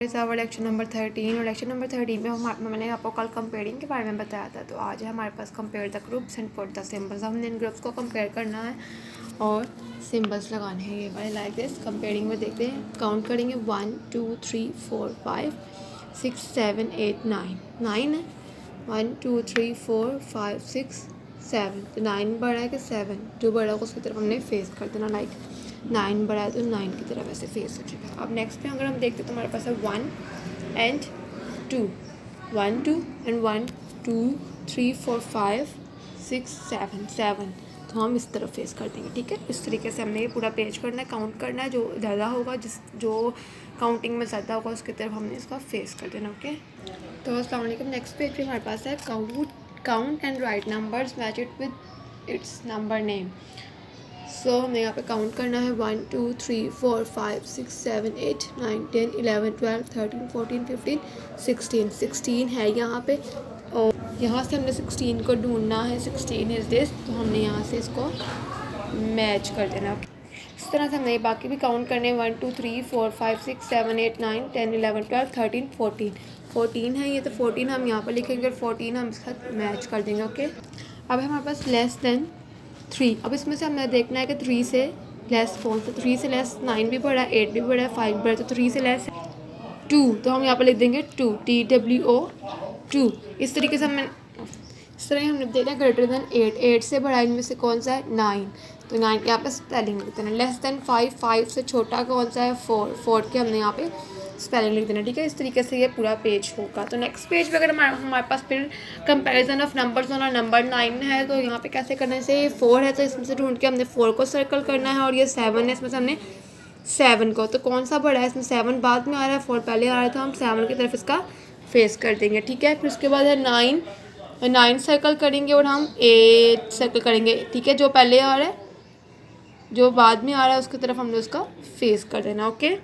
और lecture number 13 और lecture number 13 में मैंने आपको कल कंपेयरिंग के बारे में बताया था। तो आज है हमारे पास compare the groups and put the symbols. हमने इन ग्रुप्स को कंपेयर करना है और सिंबल्स लगाने हैं ये वाले लाइक दिस। कंपेयरिंग में देखते हैं, काउंट करेंगे 1 2 3 4 5 6 7 8 9 9 है। 1 2 3 4 5 6 7 तो 9 बड़ा है कि 7, जो बड़ा होगा उसकी तरफ हमने फेस कर देना। लाइक 9 बड़ा है तो 9 की तरफ ऐसे फेस हो जाएगा। अब नेक्स्ट पे अगर हम देखते हैं तो हमारे पास है 1 एंड 2, 1 2 एंड 1 2 3 4 5 6 7 7, तो हम इस तरफ फेस कर देंगे। ठीक है, इस तरीके से हमने ये पूरा पेज करना है, काउंट करना है। जो ज़्यादा होगा, जो काउंटिंग में ज़्यादा होगा उसकी तरफ हमने इसका फेस कर देना। ओके, तो अस्सलाम वालेकुम। नेक्स्ट पेज पे हमारे पास है count and write numbers match it with its number name. So हमें यहाँ पे काउंट करना है 1 2 3 4 5 6 7 8 9 10 11 12 13 14 15 16 16 है यहाँ पे। और यहाँ से हमने 16 को ढूंढना है। 16 इज़ दिस, तो हमने यहाँ से इसको मैच कर देना। इस तरह से हमने बाकी भी काउंट करने 1 2 3 4 5 6 7 8 9 10 11 12 13 14 14 है ये, तो 14 हम यहाँ पर लिखेंगे और 14 हम इसके साथ मैच कर देंगे। ओके, अब हमारे पास लेस देन 3। अब इसमें से हमें देखना है कि 3 से लेस कौन सा। 3 से लेस 9 भी बड़ा है, 8 भी बड़ा है, 5 बड़ा है, तो 3 से लेस 2, तो हम यहाँ पर लिख देंगे 2 TWO 2। इस तरीके से इस तरह हमने देखना है ग्रेटर देन 8, 8 से बड़ा इनमें से कौन सा है 9, तो 9 यहाँ पे स्पेलिंग लिख देना। लेस देन 5, 5 से छोटा कौन सा है 4, 4 के हमने यहाँ पे स्पेलिंग लिख देना। ठीक है, इस तरीके से ये पूरा पेज होगा। तो नेक्स्ट पेज पे अगर हमारे पास फिर कंपैरिजन ऑफ नंबर्स और नंबर 9 है, तो यहाँ पे कैसे करना है। जैसे 4 है तो इसमें से ढूंढ के हमने 4 को सर्कल करना है, और ये 7 है, इसमें से हमने 7 को, तो कौन सा बड़ा है। इसमें 7 बाद में आ रहा है, 4 पहले आ रहा है, तो हम 7 की तरफ इसका फेस कर देंगे। ठीक है, फिर उसके बाद है 9 सर्कल करेंगे और हम 8 सर्कल करेंगे। ठीक है, जो पहले आ रहा है जो बाद में आ रहा है उसकी तरफ हमने उसका फेस कर देना। ओके।